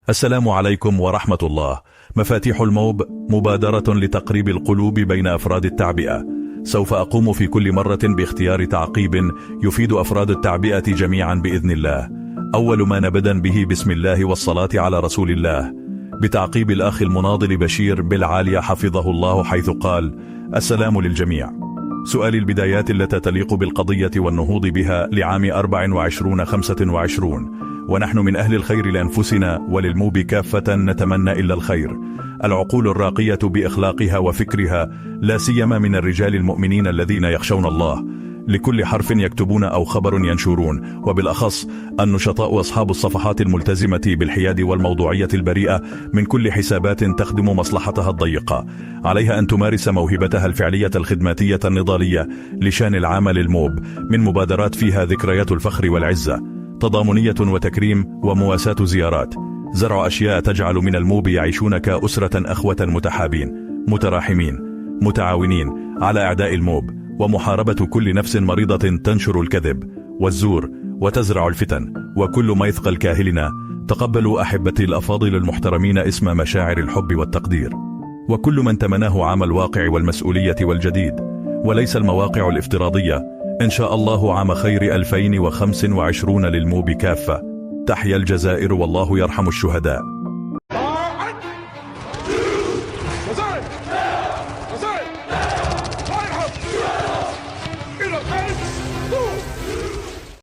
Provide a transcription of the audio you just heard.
السلام عليكم ورحمة الله. مفاتيح الموب مبادرة لتقريب القلوب بين أفراد التعبئة. سوف أقوم في كل مرة باختيار تعقيب يفيد أفراد التعبئة جميعا بإذن الله. أول ما نبدأ به بسم الله والصلاة على رسول الله، بتعقيب الأخ المناضل بشير بالعالية حفظه الله، حيث قال: السلام للجميع. سؤال البدايات التي تليق بالقضية والنهوض بها لعام 24-25، ونحن من أهل الخير لأنفسنا وللموب كافة نتمنى إلا الخير. العقول الراقية بإخلاقها وفكرها، لا سيما من الرجال المؤمنين الذين يخشون الله، لكل حرف يكتبون أو خبر ينشرون، وبالأخص النشطاء أصحاب الصفحات الملتزمة بالحياد والموضوعية البريئة من كل حسابات تخدم مصلحتها الضيقة. عليها أن تمارس موهبتها الفعلية الخدماتية النضالية لشان العمل الموب، من مبادرات فيها ذكريات الفخر والعزة، تضامنية وتكريم ومواساة زيارات، زرع أشياء تجعل من الموب يعيشون كأسرة أخوة متحابين متراحمين متعاونين على أعداء الموب، ومحاربة كل نفس مريضة تنشر الكذب والزور وتزرع الفتن، وكل ما يثقل كاهلنا. تقبلوا أحبتي الأفاضل المحترمين اسم مشاعر الحب والتقدير، وكل من تمناه عام الواقع والمسؤولية والجديد، وليس المواقع الافتراضية. إن شاء الله عام خير 2025 للموب كافة. تحيا الجزائر والله يرحم الشهداء.